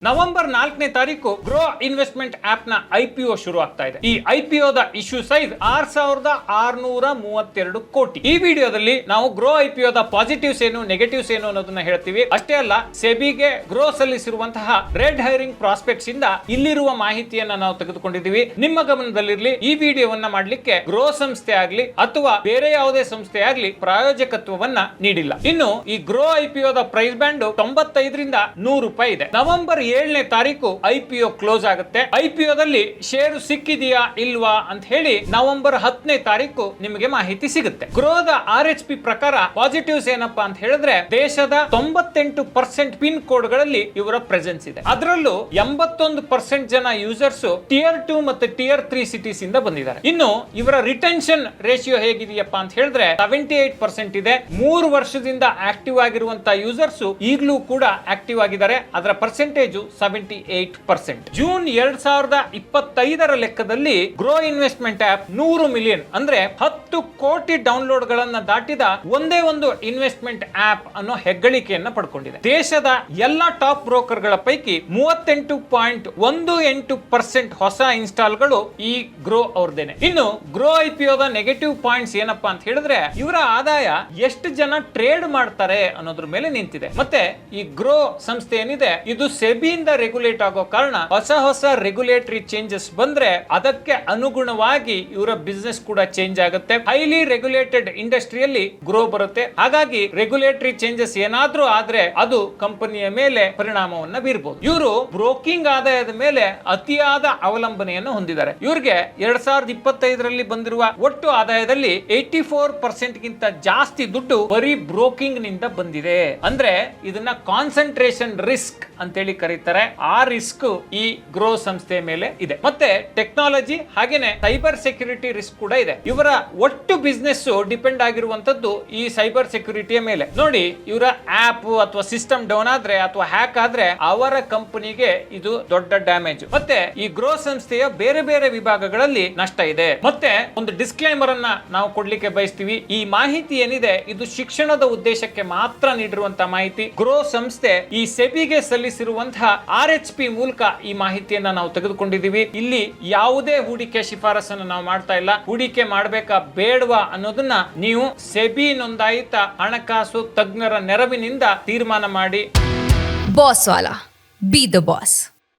November 4ನೇ ತಾರೀಕು grow investment app ನ IPO ಶುರು ಆಗ್ತಾ ಇದೆ. ಈ IPO ದ ಇಶ್ಯೂ ಸೈಜ್ 6632 ಕೋಟಿ. ಈ ವಿಡಿಯೋದಲ್ಲಿ ನಾವು ಗ್ರೋ IPO ದ ಪಾಸಿಟಿವ್ಸ್ ಏನು ನೆಗೆಟಿವ್ಸ್ ಏನು ಅನ್ನೋದನ್ನ ಹೇಳ್ತೀವಿ. ಅಷ್ಟೇ ಅಲ್ಲ, ಸೆಬಿಗೆ ಗ್ರೋ ಸಲ್ಲಿಸಿರುವಂತಹ ರೆಡ್ ಹೈರಿಂಗ್ ಪ್ರಾಸ್ಪೆಕ್ಟ್ಸ್ ಇಂದ ಇಲ್ಲಿರುವ ಮಾಹಿತಿಯನ್ನ ನಾವು ತೆಗೆದುಕೊಂಡಿದ್ದೀವಿ. ನಿಮ್ಮ ಗಮನದಲ್ಲಿರಲಿ, ಈ ವಿಡಿಯೋವನ್ನ ಮಾಡಲಿಕ್ಕೆ ಗ್ರೋ ಸಂಸ್ಥೆ ಆಗ್ಲಿ ಅಥವಾ ಬೇರೆ ಯಾವುದೇ ಸಂಸ್ಥೆ ಆಗ್ಲಿ ಪ್ರಾಯೋಜಕತ್ವವನ್ನ ನೀಡಿಲ್ಲ. ಇನ್ನು ಈ ಗ್ರೋ IPO ದ ಪ್ರೈಸ್ ಬ್ಯಾಂಡ್ 95 ರಿಂದ 100 ರೂಪಾಯಿ ಇದೆ. ನವೆಂಬರ್ 7ನೇ ತಾರೀಕು IPO ಕ್ಲೋಸ್ ಆಗುತ್ತೆ. IPO ದಲ್ಲಿ ಶೇರು ಸಿಕ್ಕಿದೆಯಾ ಇಲ್ವಾ ಅಂತ ಹೇಳಿ ನವೆಂಬರ್ 10ನೇ ತಾರೀಕು ನಿಮಗೆ ಮಾಹಿತಿ ಸಿಗುತ್ತೆ. ಗ್ರೋದ RHP ಪ್ರಕಾರ ಪಾಸಿಟಿವ್ಸ್ ಏನಪ್ಪಾ ಅಂತ ಹೇಳಿದ್ರೆ, ದೇಶದ 98% ಪಿನ್ ಕೋಡ್ ಗಳಲ್ಲಿ ಇವರ ಪ್ರೆಸೆನ್ಸ್ ಇದೆ. ಅದರಲ್ಲೂ 81% ಜನ ಯೂಸರ್ಸ್ ಟಿಯರ್ 2 ಮತ್ತೆ ಟಿಯರ್ 3 ಸಿಟೀಸ್ ಇಂದ ಬಂದಿದ್ದಾರೆ. ಇನ್ನು ಇವರ ರಿಟೆನ್ಷನ್ ರೇಷಿಯೋ ಹೇಗಿದೆಯಪ್ಪ ಅಂತ ಹೇಳಿದ್ರೆ 78% ಇದೆ. 3 ವರ್ಷದಿಂದ ಆಕ್ಟಿವ್ ಆಗಿರುವಂತಹ ಯೂಸರ್ಸ್ ಈಗಲೂ ಕೂಡ ಆಕ್ಟಿವ್ ಆಗಿದ್ದಾರೆ. ಅದರ ಪರ್ಸೆಂಟೇಜ್ 78%. ಜೂನ್ 2025ರ ಲೆಕ್ಕದಲ್ಲಿ ಗ್ರೋ ಇನ್ವೆಸ್ಟ್ಮೆಂಟ್ ಆಪ್ 100 ಮಿಲಿಯನ್ ಅಂದ್ರೆ 10 ಕೋಟಿ ಡೌನ್ಲೋಡ್ ಗಳನ್ನ ದಾಟಿದ ಒಂದೇ ಒಂದು ಇನ್ವೆಸ್ಟ್ಮೆಂಟ್ ಆಪ್ ಅನ್ನೋ ಹೆಗ್ಗಳಿಕೆಯನ್ನ ಪಡ್ಕೊಂಡಿದೆ. ದೇಶದ ಎಲ್ಲಾ ಟಾಪ್ ಬ್ರೋಕರ್ ಗಳ ಪೈಕಿ 38.18% ಹೊಸ ಇನ್ಸ್ಟಾಲ್ ಗಳು ಈ ಗ್ರೋ ಅವ್ರದೇನೆ. ಇನ್ನು grow IPO the negative points ಏನಪ್ಪಾ ಅಂತ ಹೇಳಿದ್ರೆ, ಇವರ ಆದಾಯ ಎಷ್ಟು ಜನ ಟ್ರೇಡ್ ಮಾಡ್ತಾರೆ ಅನ್ನೋದ್ರ ಮೇಲೆ ನಿಂತಿದೆ. ಮತ್ತೆ ಈ ಗ್ರೋ ಸಂಸ್ಥೆ ಏನಿದೆ, ಇದು ಸೆಬಿಯಿಂದ ರೆಗ್ಯುಲೇಟ್ ಆಗೋ ಕಾರಣ ಹೊಸ ರೆಗ್ಯುಲೇಟರಿ ಚೇಂಜಸ್ ಬಂದ್ರೆ ಅದಕ್ಕೆ ಅನುಗುಣವಾಗಿ ಇವರ ಬಿಸ್ನೆಸ್ ಕೂಡ ಚೇಂಜ್ ಆಗುತ್ತೆ. ಹೈಲಿ ರೆಗ್ಯುಲೇಟೆಡ್ ಇಂಡಸ್ಟ್ರಿಯಲ್ಲಿ ಗ್ರೋ ಬರುತ್ತೆ. ಹಾಗಾಗಿ ರೆಗ್ಯುಲೇಟರಿ ಚೇಂಜಸ್ ಏನಾದ್ರೂ ಆದ್ರೆ ಅದು ಕಂಪನಿಯ ಮೇಲೆ ಪರಿಣಾಮವನ್ನ ಬೀರಬಹುದು. ಇವರು ಬ್ರೋಕಿಂಗ್ ಆದಾಯದ ಮೇಲೆ ಅತಿಯಾದ ಅವಲಂಬನೆಯನ್ನು ಹೊಂದಿದ್ದಾರೆ. ಇವರಿಗೆ 2025ರಲ್ಲಿ ಬಂದಿರುವ ಒಟ್ಟು ಆದಾಯದಲ್ಲಿ 84% ಗಿಂತ ಜಾಸ್ತಿ ದುಡ್ಡು ಬರೀ ಬ್ರೋಕಿಂಗ್ ನಿಂದ ಬಂದಿದೆ. ಅಂದ್ರೆ ಇದನ್ನ ಕಾನ್ಸಂಟ್ರೇಷನ್ ರಿಸ್ಕ್ ಅಂತೇಳಿ ಕರೀತಾರೆ. ಆ ರಿಸ್ಕ್ ಈ ಗ್ರೋ ಸಂಸ್ಥೆ ಮೇಲೆ ಇದೆ. ಮತ್ತೆ ಟೆಕ್ನಾಲಜಿ ಹಾಗೇನೆ ಸೈಬರ್ ಸೆಕ್ಯೂರಿಟಿ ರಿಸ್ಕ್ ಕೂಡ ಇದೆ. ಇವರ ಒಟ್ಟು ಬಿಸ್ನೆಸ್ ಡಿಪೆಂಡ್ ಆಗಿರುವಂತದ್ದು ಈ ಸೈಬರ್ ಸೆಕ್ಯೂರಿಟಿಯ ಮೇಲೆ. ನೋಡಿ, ಇವರ ಆಪ್ ಅಥವಾ ಸಿಸ್ಟಮ್ ಡೌನ್ ಆದ್ರೆ ಅಥವಾ ಹ್ಯಾಕ್ ಆದ್ರೆ ಅವರ ಕಂಪನಿಗೆ ಇದು ದೊಡ್ಡ ಡ್ಯಾಮೇಜ್. ಮತ್ತೆ ಈ ಗ್ರೋ ಸಂಸ್ಥೆಯ ಬೇರೆ ಬೇರೆ ವಿಭಾಗಗಳಲ್ಲಿ ನಷ್ಟ ಇದೆ. ಮತ್ತೆ ಒಂದು ಡಿಸ್ಕ್ಲೈಮರ್ ಅನ್ನ ನಾವು ಕೊಡ್ಲಿಕ್ಕೆ ಬಯಸ್ತೀವಿ. ಈ ಮಾಹಿತಿ ಏನಿದೆ, ಇದು ಶಿಕ್ಷಣದ ಉದ್ದೇಶಕ್ಕೆ ಮಾತ್ರ ನೀಡಿರುವಂತಹ ಮಾಹಿತಿ. ಗ್ರೋ ಸಂಸ್ಥೆ ಈ ಸೆಬಿಗೆ ಸಲ್ಲಿಸಿರುವಂತಹ RHP ಮೂಲಕ ಈ ಮಾಹಿತಿಯನ್ನ ನಾವು ತೆಗೆದುಕೊಂಡಿದ್ದೀವಿ. ಇಲ್ಲಿ ಯಾವುದೇ ಹೂಡಿಕೆ ಶಿಫಾರಸನ್ನು ನಾವು ಮಾಡ್ತಾ ಇಲ್ಲ. ಹೂಡಿಕೆ ಮಾಡಬೇಕಾ ಬೇಡವಾ ಅನ್ನೋದನ್ನ ನೀವು ಸೆಬಿ ನೋಂದಾಯಿತ ಹಣಕಾಸು ತಜ್ಞರ ನೆರವಿನಿಂದ ತೀರ್ಮಾನ ಮಾಡಿ. Boss Vala, B the boss.